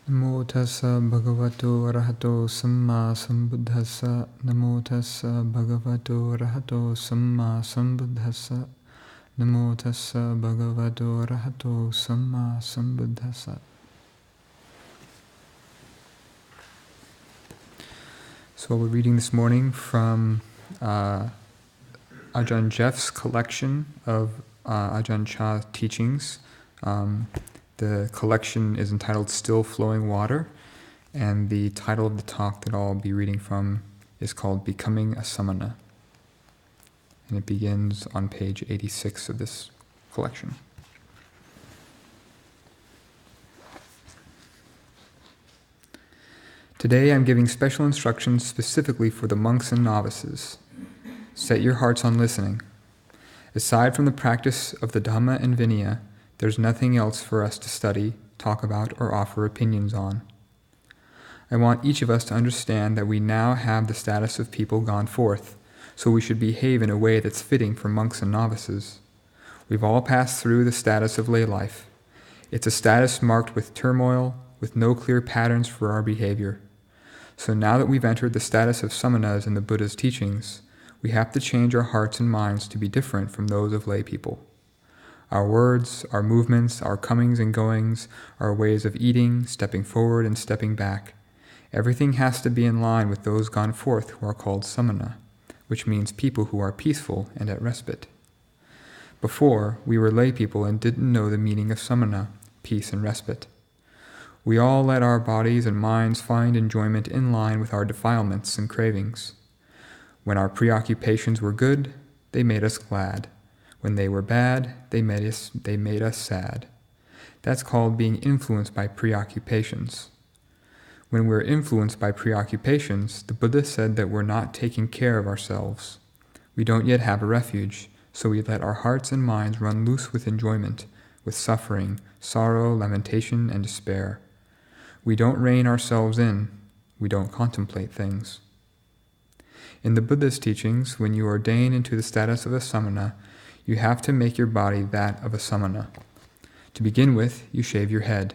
Namo tassa bhagavato arahato samma sambuddhassa. Namo tassa bhagavato arahato samma sambuddhassa. Namo tassa bhagavato arahato samma sambuddhassa. So we're reading this morning from Ajahn Jeff's collection of Ajahn Chah teachings. The collection is entitled Still Flowing Water, and the title of the talk that I'll be reading from is called Becoming a Samana. And it begins on page 86 of this collection. Today I'm giving special instructions specifically for the monks and novices. Set your hearts on listening. Aside from the practice of the Dhamma and Vinaya, there's nothing else for us to study, talk about, or offer opinions on. I want each of us to understand that we now have the status of people gone forth, so we should behave in a way that's fitting for monks and novices. We've all passed through the status of lay life. It's a status marked with turmoil, with no clear patterns for our behavior. So now that we've entered the status of samanas in the Buddha's teachings, we have to change our hearts and minds to be different from those of lay people. Our words, our movements, our comings and goings, our ways of eating, stepping forward and stepping back, everything has to be in line with those gone forth who are called Samana, which means people who are peaceful and at respite. Before, we were lay people and didn't know the meaning of Samana, peace and respite. We all let our bodies and minds find enjoyment in line with our defilements and cravings. When our preoccupations were good, they made us glad. When they were bad, they made us sad. That's called being influenced by preoccupations. When we're influenced by preoccupations, the Buddha said that we're not taking care of ourselves. We don't yet have a refuge, so we let our hearts and minds run loose with enjoyment, with suffering, sorrow, lamentation, and despair. We don't rein ourselves in. We don't contemplate things. In the Buddha's teachings, when you ordain into the status of a samana, you have to make your body that of a samana. To begin with, you shave your head.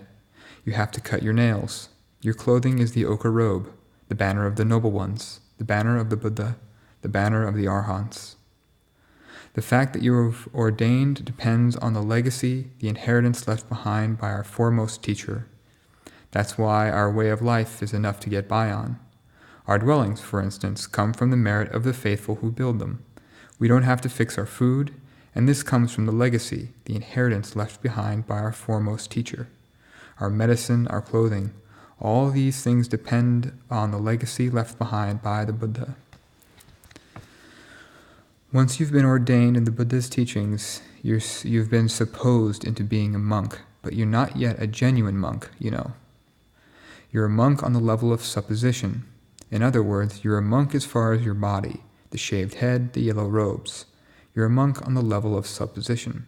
You have to cut your nails. Your clothing is the ochre robe, the banner of the noble ones, the banner of the Buddha, the banner of the Arhants. The fact that you are ordained depends on the legacy, the inheritance left behind by our foremost teacher. That's why our way of life is enough to get by on. Our dwellings, for instance, come from the merit of the faithful who build them. We don't have to fix our food, and this comes from the legacy, the inheritance left behind by our foremost teacher. Our medicine, our clothing, all these things depend on the legacy left behind by the Buddha. Once you've been ordained in the Buddha's teachings, you've been supposed into being a monk, but you're not yet a genuine monk, you know. You're a monk on the level of supposition. In other words, you're a monk as far as your body, the shaved head, the yellow robes. You're a monk on the level of supposition.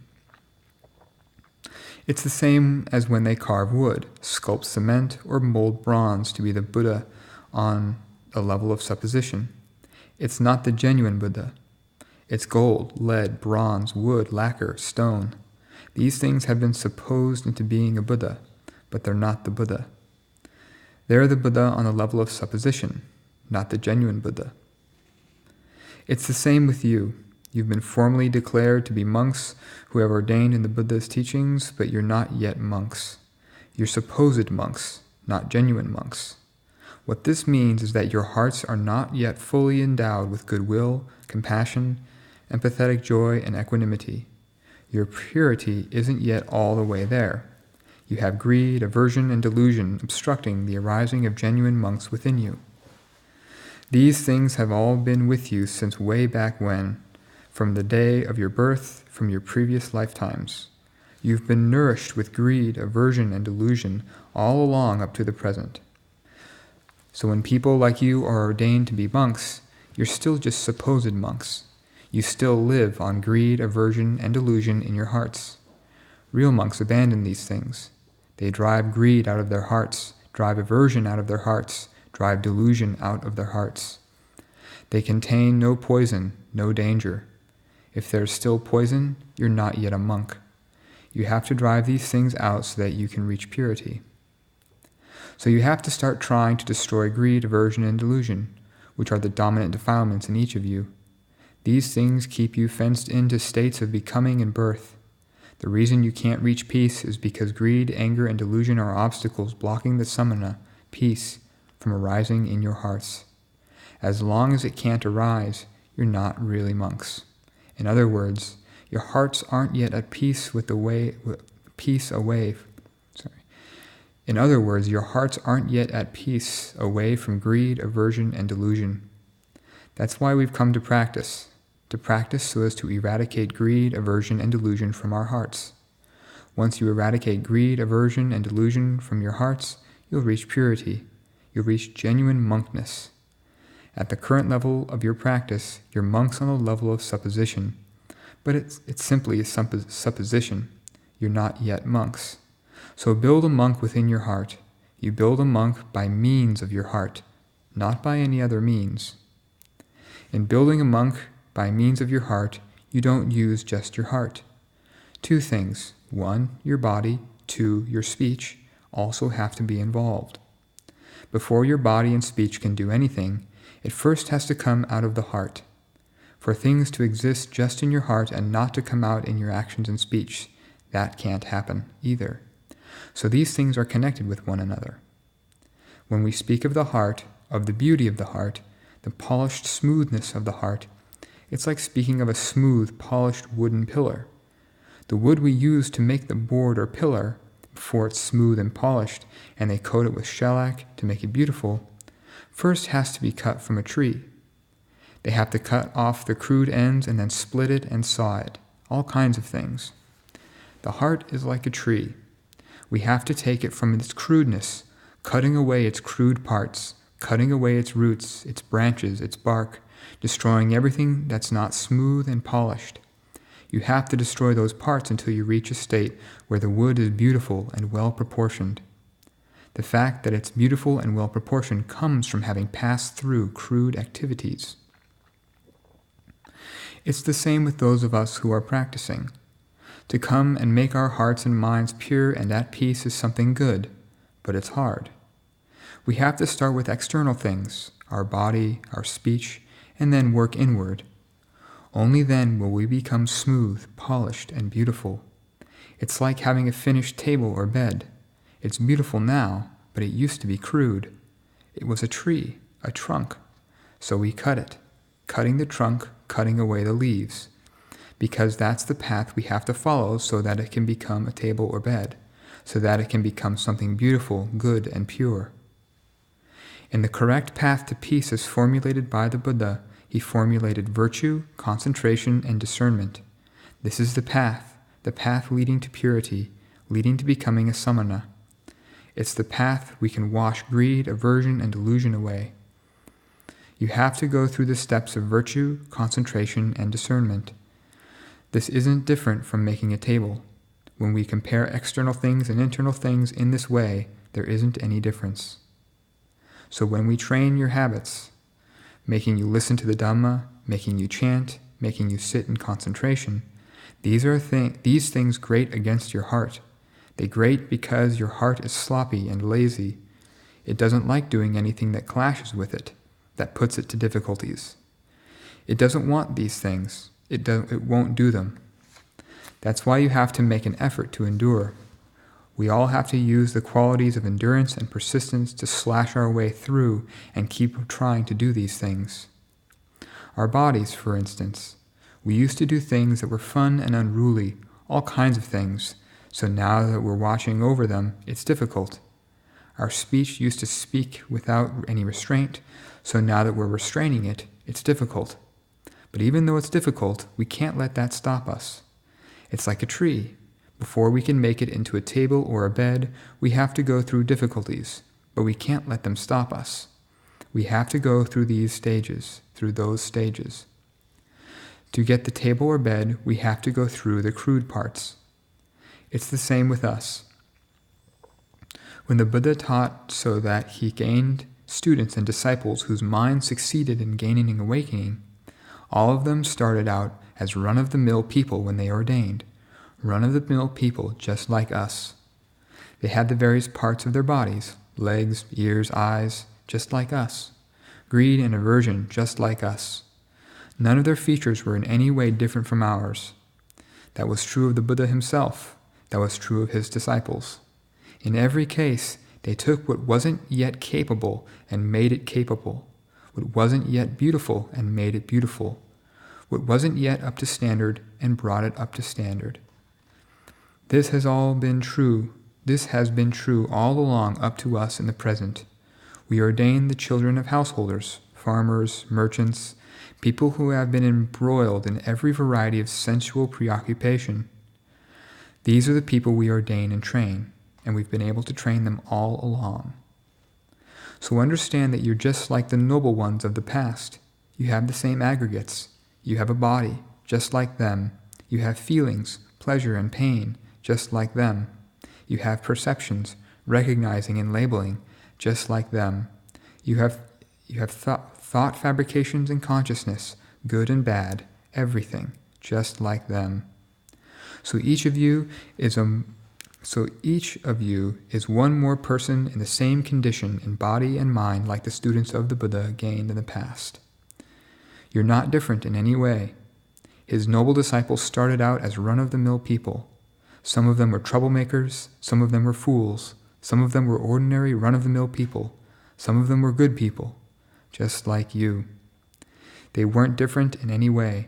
It's the same as when they carve wood, sculpt cement, or mold bronze to be the Buddha on a level of supposition. It's not the genuine Buddha. It's gold, lead, bronze, wood, lacquer, stone. These things have been supposed into being a Buddha, but they're not the Buddha. They're the Buddha on the level of supposition, not the genuine Buddha. It's the same with you. You've been formally declared to be monks who have ordained in the Buddha's teachings, but you're not yet monks. You're supposed monks, not genuine monks. What this means is that your hearts are not yet fully endowed with goodwill, compassion, empathetic joy, and equanimity. Your purity isn't yet all the way there. You have greed, aversion, and delusion obstructing the arising of genuine monks within you. These things have all been with you since way back when, from the day of your birth, from your previous lifetimes. You've been nourished with greed, aversion, and delusion all along up to the present. So when people like you are ordained to be monks, you're still just supposed monks. You still live on greed, aversion, and delusion in your hearts. Real monks abandon these things. They drive greed out of their hearts, drive aversion out of their hearts, drive delusion out of their hearts. They contain no poison, no danger. If there's still poison, you're not yet a monk. You have to drive these things out so that you can reach purity. So you have to start trying to destroy greed, aversion, and delusion, which are the dominant defilements in each of you. These things keep you fenced into states of becoming and birth. The reason you can't reach peace is because greed, anger, and delusion are obstacles blocking the Samana, peace, from arising in your hearts. As long as it can't arise, you're not really monks. In other words, your hearts aren't yet at peace with the way, In other words, your hearts aren't yet at peace away from greed, aversion, and delusion. That's why we've come to practice so as to eradicate greed, aversion, and delusion from our hearts. Once you eradicate greed, aversion, and delusion from your hearts, you'll reach purity. You'll reach genuine monkness. At the current level of your practice, you're monks on the level of supposition. But it's simply a supposition. You're not yet monks. So build a monk within your heart. You build a monk by means of your heart, not by any other means. In building a monk by means of your heart, you don't use just your heart. Two things. One, your body. Two, your speech also have to be involved. Before your body and speech can do anything, it first has to come out of the heart. For things to exist just in your heart and not to come out in your actions and speech, that can't happen either. So these things are connected with one another. When we speak of the heart, of the beauty of the heart, the polished smoothness of the heart, it's like speaking of a smooth, polished wooden pillar. The wood we use to make the board or pillar, before it's smooth and polished, and they coat it with shellac to make it beautiful, first has to be cut from a tree. They have to cut off the crude ends and then split it and saw it. All kinds of things. The heart is like a tree. We have to take it from its crudeness, cutting away its crude parts, cutting away its roots, its branches, its bark, destroying everything that's not smooth and polished. You have to destroy those parts until you reach a state where the wood is beautiful and well-proportioned. The fact that it's beautiful and well-proportioned comes from having passed through crude activities. It's the same with those of us who are practicing. To come and make our hearts and minds pure and at peace is something good, but it's hard. We have to start with external things, our body, our speech, and then work inward. Only then will we become smooth, polished, and beautiful. It's like having a finished table or bed. It's beautiful now, but it used to be crude. It was a tree, a trunk. So we cut it, cutting the trunk, cutting away the leaves, because that's the path we have to follow so that it can become a table or bed, so that it can become something beautiful, good, and pure. In the correct path to peace as formulated by the Buddha, he formulated virtue, concentration, and discernment. This is the path leading to purity, leading to becoming a Samana. It's the path we can wash greed, aversion, and delusion away. You have to go through the steps of virtue, concentration, and discernment. This isn't different from making a table. When we compare external things and internal things in this way, there isn't any difference. So when we train your habits, making you listen to the Dhamma, making you chant, making you sit in concentration, these things grate against your heart. They grate because your heart is sloppy and lazy. It doesn't like doing anything that clashes with it, that puts it to difficulties. It doesn't want these things. It won't do them. That's why you have to make an effort to endure. We all have to use the qualities of endurance and persistence to slash our way through and keep trying to do these things. Our bodies, for instance. We used to do things that were fun and unruly, all kinds of things, so now that we're watching over them, it's difficult. Our speech used to speak without any restraint, so now that we're restraining it, it's difficult. But even though it's difficult, we can't let that stop us. It's like a tree. Before we can make it into a table or a bed, we have to go through difficulties, but we can't let them stop us. We have to go through those stages. To get the table or bed, we have to go through the crude parts. It's the same with us. When the Buddha taught so that he gained students and disciples whose minds succeeded in gaining an awakening, all of them started out as run-of-the-mill people when they ordained. Run-of-the-mill people just like us. They had the various parts of their bodies, legs, ears, eyes, just like us. Greed and aversion, just like us. None of their features were in any way different from ours. That was true of the Buddha himself. That was true of his disciples. In every case, they took what wasn't yet capable and made it capable, what wasn't yet beautiful and made it beautiful, what wasn't yet up to standard and brought it up to standard. This has been true all along up to us in the present. We ordain the children of householders, farmers, merchants, people who have been embroiled in every variety of sensual preoccupation. These are the people we ordain and train, and we've been able to train them all along. So understand that you're just like the noble ones of the past. You have the same aggregates. You have a body, just like them. You have feelings, pleasure and pain, just like them. You have perceptions, recognizing and labeling, just like them. You have thought fabrications and consciousness, good and bad, everything, just like them. So each of you is one more person in the same condition in body and mind like the students of the Buddha gained in the past. You're not different in any way. His noble disciples started out as run-of-the-mill people. Some of them were troublemakers, some of them were fools, some of them were ordinary run-of-the-mill people, some of them were good people, just like you. They weren't different in any way.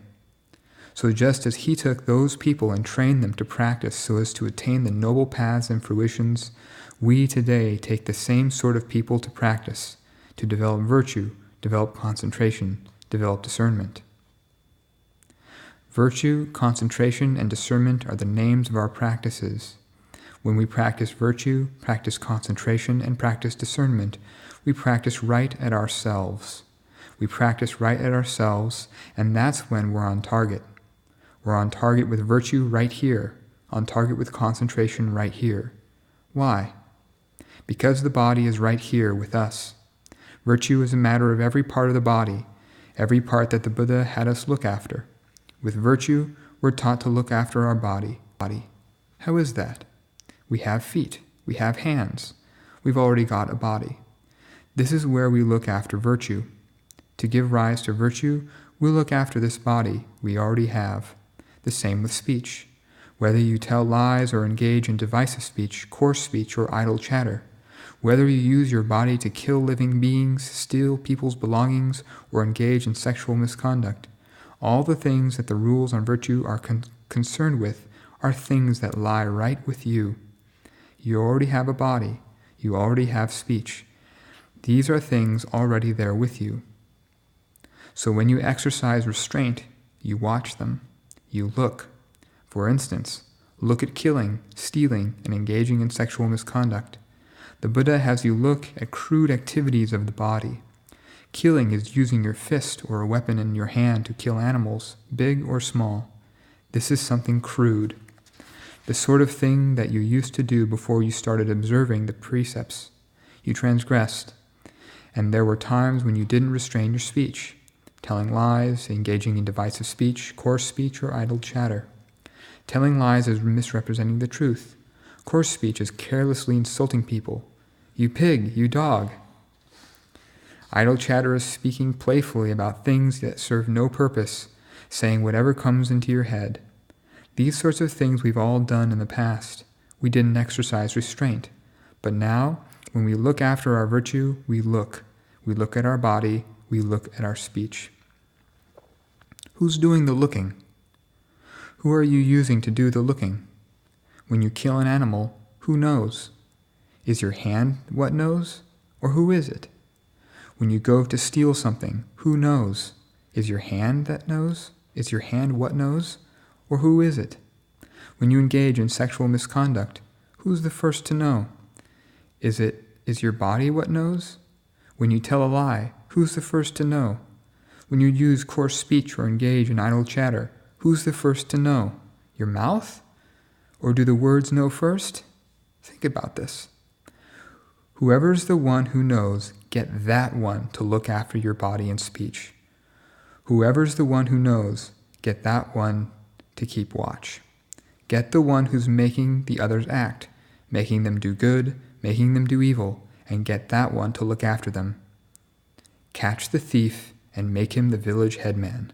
So just as he took those people and trained them to practice so as to attain the noble paths and fruitions, we today take the same sort of people to practice, to develop virtue, develop concentration, develop discernment. Virtue, concentration, and discernment are the names of our practices. When we practice virtue, practice concentration, and practice discernment, we practice right at ourselves. We practice right at ourselves, and that's when we're on target. We're on target with virtue right here, on target with concentration right here. Why? Because the body is right here with us. Virtue is a matter of every part of the body, every part that the Buddha had us look after. With virtue, we're taught to look after our body. How is that? We have feet. We have hands. We've already got a body. This is where we look after virtue. To give rise to virtue, we look after this body we already have. The same with speech. Whether you tell lies or engage in divisive speech, coarse speech, or idle chatter, whether you use your body to kill living beings, steal people's belongings, or engage in sexual misconduct, all the things that the rules on virtue are concerned with are things that lie right with you. You already have a body. You already have speech. These are things already there with you. So when you exercise restraint, you watch them. You look. For instance, look at killing, stealing, and engaging in sexual misconduct. The Buddha has you look at crude activities of the body. Killing is using your fist or a weapon in your hand to kill animals, big or small. This is something crude. The sort of thing that you used to do before you started observing the precepts. You transgressed. And there were times when you didn't restrain your speech, telling lies, engaging in divisive speech, coarse speech, or idle chatter. Telling lies is misrepresenting the truth. Coarse speech is carelessly insulting people. You pig, you dog. Idle chatter is speaking playfully about things that serve no purpose, saying whatever comes into your head. These sorts of things we've all done in the past. We didn't exercise restraint. But now, when we look after our virtue, we look. We look at our body, we look at our speech. Who's doing the looking? Who are you using to do the looking? When you kill an animal, who knows? Is your hand what knows? Or who is it? When you go to steal something, who knows? Is your hand that knows? Is your hand what knows? Or who is it? When you engage in sexual misconduct, who's the first to know? Is your body what knows? When you tell a lie, who's the first to know? When you use coarse speech or engage in idle chatter, who's the first to know? Your mouth? Or do the words know first? Think about this. Whoever's the one who knows, get that one to look after your body and speech. Whoever's the one who knows, get that one to keep watch. Get the one who's making the others act, making them do good, making them do evil, and get that one to look after them. Catch the thief and make him the village headman.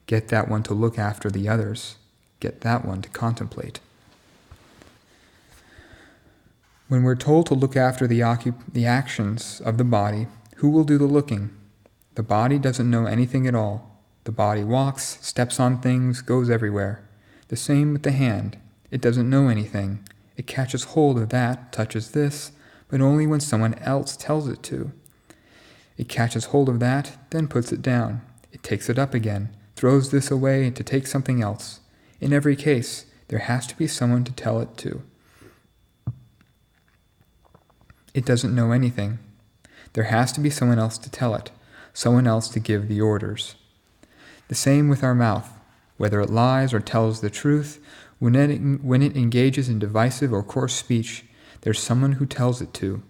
Get that one to look after the others. Get that one to contemplate. When we're told to look after the actions of the body, who will do the looking? The body doesn't know anything at all. The body walks, steps on things, goes everywhere. The same with the hand. It doesn't know anything. It catches hold of that, touches this, but only when someone else tells it to. It catches hold of that, then puts it down. It takes it up again, throws this away to take something else. In every case, there has to be someone to tell it to. It doesn't know anything. There has to be someone else to tell it, someone else to give the orders. The same with our mouth. Whether it lies or tells the truth, when it engages in divisive or coarse speech, there's someone who tells it to.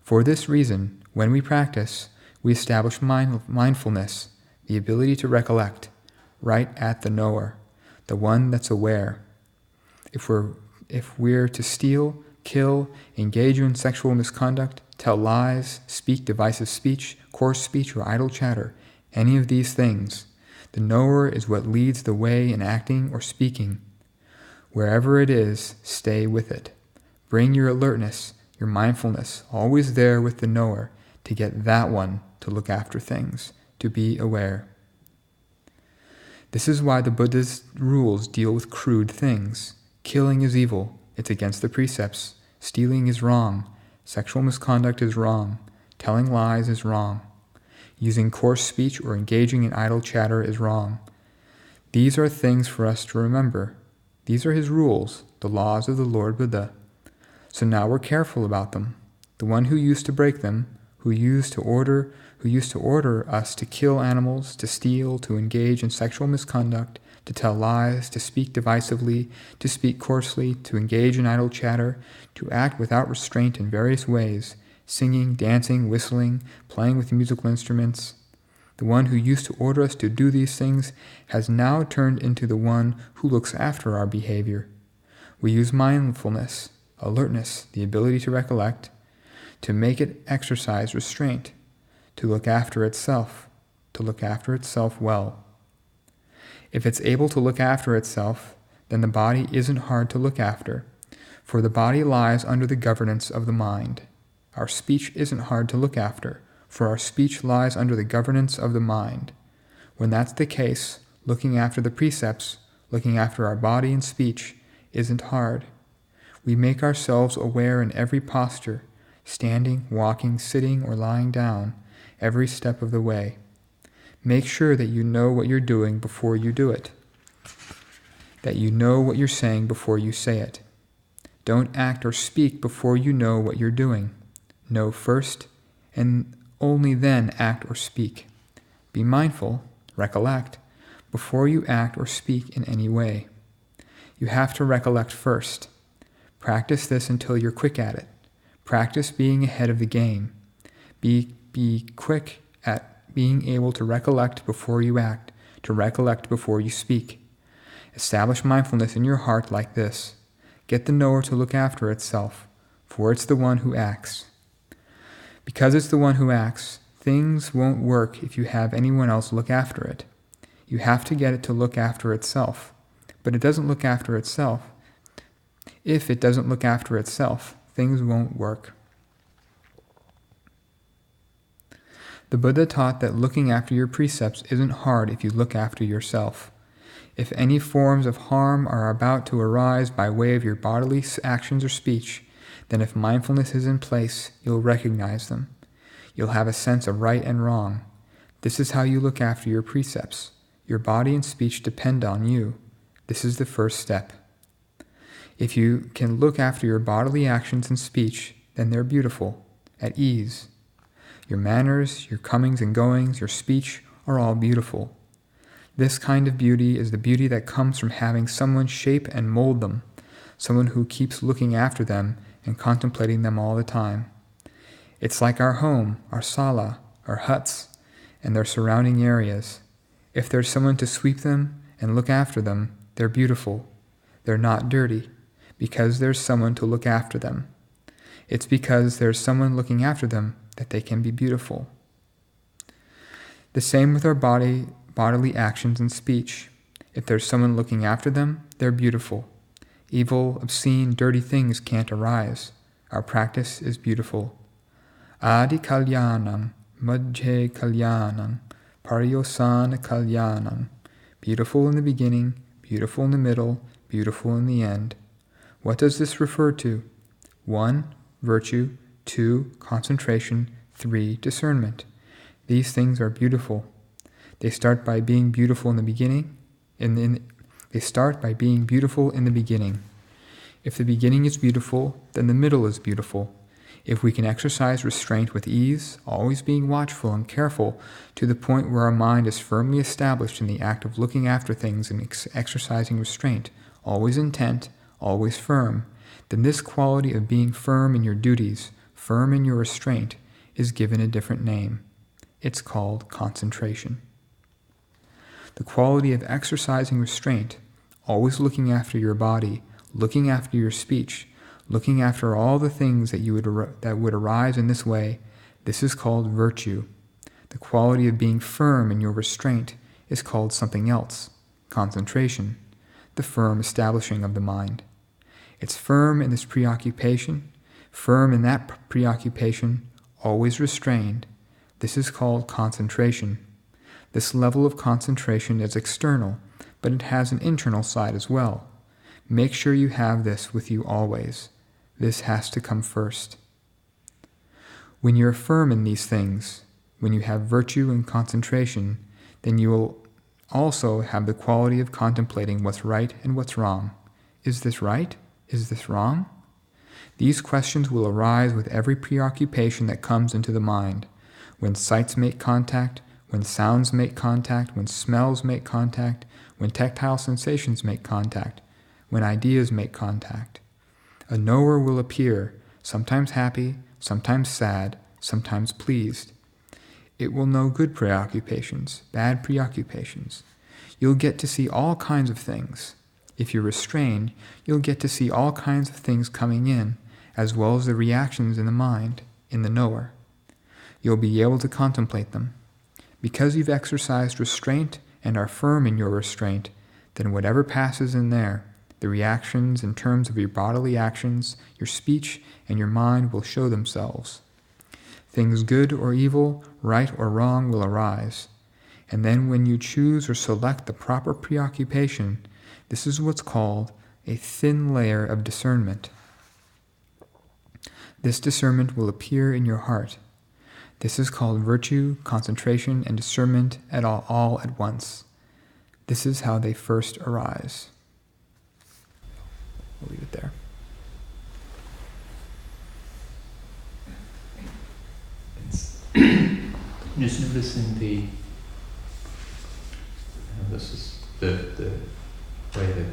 For this reason, when we practice, we establish mindfulness, the ability to recollect, right at the knower, the one that's aware. If we're to steal, kill, engage in sexual misconduct, tell lies, speak divisive speech, coarse speech, or idle chatter, any of these things, the knower is what leads the way in acting or speaking. Wherever it is, stay with it. Bring your alertness, your mindfulness, always there with the knower, to get that one to look after things, to be aware. This is why the Buddha's rules deal with crude things. Killing is evil. It's against the precepts. Stealing is wrong. Sexual misconduct is wrong. Telling lies is wrong. Using coarse speech or engaging in idle chatter is wrong. These are things for us to remember. These are his rules, the laws of the Lord Buddha. So now we're careful about them. The one who used to break them, who used to order us to kill animals, to steal, to engage in sexual misconduct, to tell lies, to speak divisively, to speak coarsely, to engage in idle chatter, to act without restraint in various ways, singing, dancing, whistling, playing with musical instruments. The one who used to order us to do these things has now turned into the one who looks after our behavior. We use mindfulness, alertness, the ability to recollect, to make it exercise restraint, to look after itself well. If it's able to look after itself, then the body isn't hard to look after, for the body lies under the governance of the mind. Our speech isn't hard to look after, for our speech lies under the governance of the mind. When that's the case, looking after the precepts, looking after our body and speech, isn't hard. We make ourselves aware in every posture, standing, walking, sitting, or lying down, every step of the way. Make sure that you know what you're doing before you do it, that you know what you're saying before you say it. Don't act or speak before you know what you're doing. Know first, and only then act or speak. Be mindful, recollect, before you act or speak in any way. You have to recollect first. Practice this until you're quick at it. Practice being ahead of the game. Be quick at being able to recollect before you act, to recollect before you speak. Establish mindfulness in your heart like this. Get the knower to look after itself, for it's the one who acts. Because it's the one who acts, things won't work if you have anyone else look after it. You have to get it to look after itself. But it doesn't look after itself. If it doesn't look after itself, things won't work. The Buddha taught that looking after your precepts isn't hard if you look after yourself. If any forms of harm are about to arise by way of your bodily actions or speech, then if mindfulness is in place, you'll recognize them. You'll have a sense of right and wrong. This is how you look after your precepts. Your body and speech depend on you. This is the first step. If you can look after your bodily actions and speech, then they're beautiful, at ease. Your manners, your comings and goings, your speech are all beautiful. This kind of beauty is the beauty that comes from having someone shape and mold them, someone who keeps looking after them and contemplating them all the time. It's like our home, our sala, our huts, and their surrounding areas. If there's someone to sweep them and look after them, they're beautiful. They're not dirty, because there's someone to look after them. It's because there's someone looking after them that they can be beautiful. The same with our bodily actions and speech. If there's someone looking after them, they're beautiful. Evil, obscene, dirty things can't arise. Our practice is beautiful. Adi kalyanam, madhye kalyanam, pariyosana kalyanam. Beautiful in the beginning, beautiful in the middle, beautiful in the end. What does this refer to? 1. Virtue. 2. Concentration. 3. Discernment. These things are beautiful. They start by being beautiful in the beginning. They start by being beautiful in the beginning. If the beginning is beautiful, then the middle is beautiful. If we can exercise restraint with ease, always being watchful and careful to the point where our mind is firmly established in the act of looking after things and exercising restraint, always intent, always firm, then this quality of being firm in your duties, firm in your restraint, is given a different name. It's called concentration. The quality of exercising restraint, always looking after your body, looking after your speech, looking after all the things that would arise in this way, this is called virtue. The quality of being firm in your restraint is called something else, concentration, the firm establishing of the mind. It's firm in this preoccupation, firm in that preoccupation, always restrained. This is called concentration. This level of concentration is external, but it has an internal side as well. Make sure you have this with you always. This has to come first. When you're firm in these things, when you have virtue and concentration, then you will also have the quality of contemplating what's right and what's wrong. Is this right? Is this wrong? These questions will arise with every preoccupation that comes into the mind. When sights make contact, when sounds make contact, when smells make contact, when tactile sensations make contact, when ideas make contact. A knower will appear, sometimes happy, sometimes sad, sometimes pleased. It will know good preoccupations, bad preoccupations. You'll get to see all kinds of things. If you're restrained, you'll get to see all kinds of things coming in, as well as the reactions in the mind, in the knower. You'll be able to contemplate them. Because you've exercised restraint and are firm in your restraint, then whatever passes in there, the reactions in terms of your bodily actions, your speech, and your mind will show themselves. Things good or evil, right or wrong will arise. And then when you choose or select the proper preoccupation, this is what's called a thin layer of discernment. This discernment will appear in your heart. This is called virtue, concentration, and discernment all at once. This is how they first arise. We'll leave it there. Just noticing this is the way the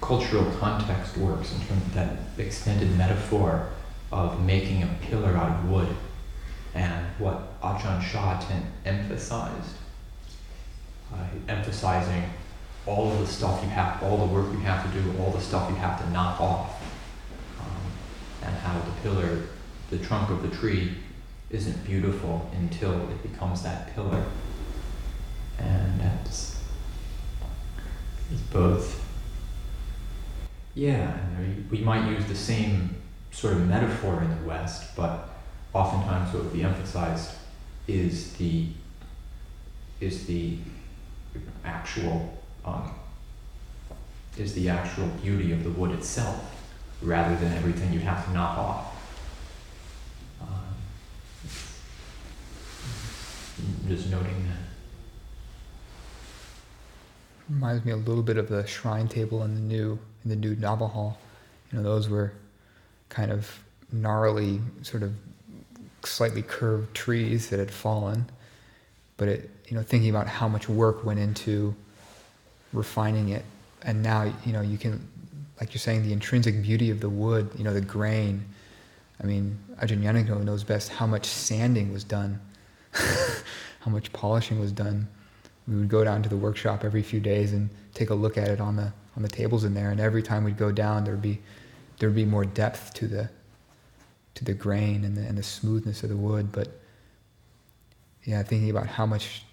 cultural context works in terms of that extended metaphor of making a pillar out of wood, and what Ajahn Chah emphasized, emphasizing all of the stuff all the work you have to do, all the stuff you have to knock off, and how the pillar, the trunk of the tree, isn't beautiful until it becomes that pillar. And that's both, and we might use the same sort of metaphor in the West, but oftentimes what would be emphasized is the actual beauty of the wood itself, rather than everything you have to knock off. Just noting that. Reminds me a little bit of the shrine table in the new Nava Hall. Those were kind of gnarly, sort of slightly curved trees that had fallen. But thinking about how much work went into refining it, and now you can, like you're saying, the intrinsic beauty of the wood, the grain. I mean, Ajahn Kaccana knows best how much sanding was done, how much polishing was done. We would go down to the workshop every few days and take a look at it on the tables in there, and every time we'd go down, there'd be more depth to to the grain and the smoothness of the wood. But yeah, thinking about how much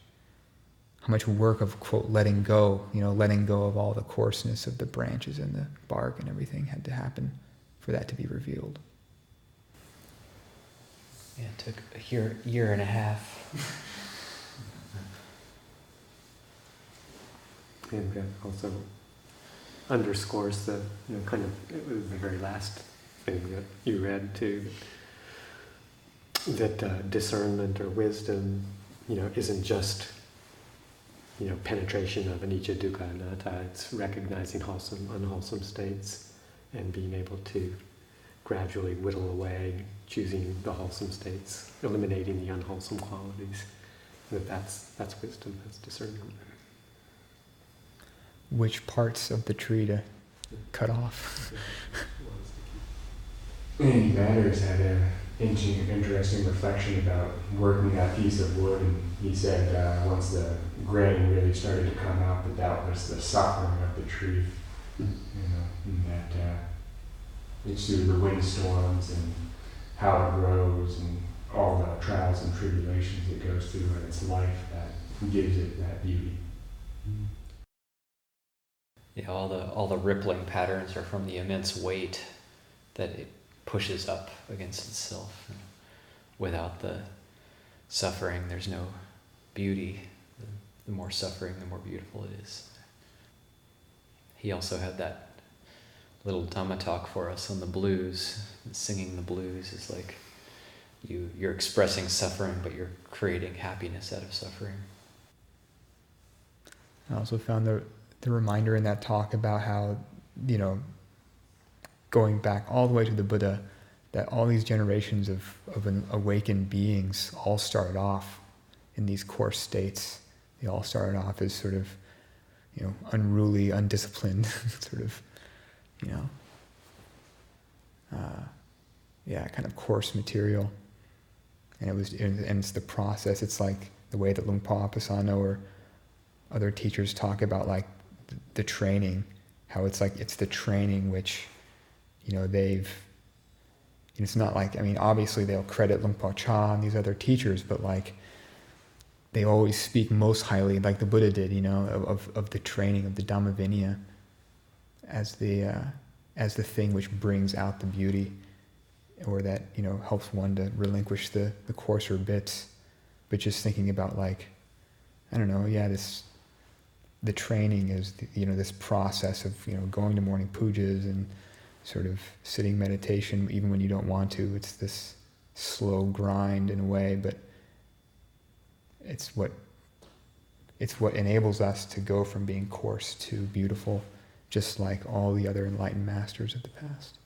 work of, quote, letting go of all the coarseness of the branches and the bark and everything had to happen for that to be revealed. Yeah, it took a year and a half. And that also underscores the, kind of, it was the very last thing that you read too, that discernment or wisdom, isn't just, penetration of anicca, dukkha, anatta. It's recognizing wholesome, unwholesome states and being able to gradually whittle away, choosing the wholesome states, eliminating the unwholesome qualities. That's wisdom, that's discernment. Which parts of the tree to cut off? Andy Matters had an interesting reflection about working that piece of wood, and he said once the grain really started to come out, that was the suffering of the tree. And that it's through the windstorms and how it grows and all the trials and tribulations it goes through in its life that gives it that beauty. Yeah, all the rippling patterns are from the immense weight that it pushes up against itself. And without the suffering, there's no beauty. The more suffering, the more beautiful it is. He also had that little Dhamma talk for us on the blues. Singing the blues is like you're expressing suffering, but you're creating happiness out of suffering. I also found the reminder in that talk about how, going back all the way to the Buddha, that all these generations of awakened beings all started off in these coarse states. They all started off as sort of, unruly, undisciplined, sort of, kind of coarse material. And it's the process. It's like the way that Luang Por Chah or other teachers talk about, like, the training, how it's the training which, it's not like, obviously they'll credit Luang Por Chah and these other teachers, but like, they always speak most highly, like the Buddha did, of the training of the Dhamma Vinaya as the thing which brings out the beauty, or that, helps one to relinquish the coarser bits. But just thinking about, like, the training is, this process of, going to morning pujas and sort of sitting meditation, even when you don't want to. It's this slow grind in a way, but it's what enables us to go from being coarse to beautiful, just like all the other enlightened masters of the past.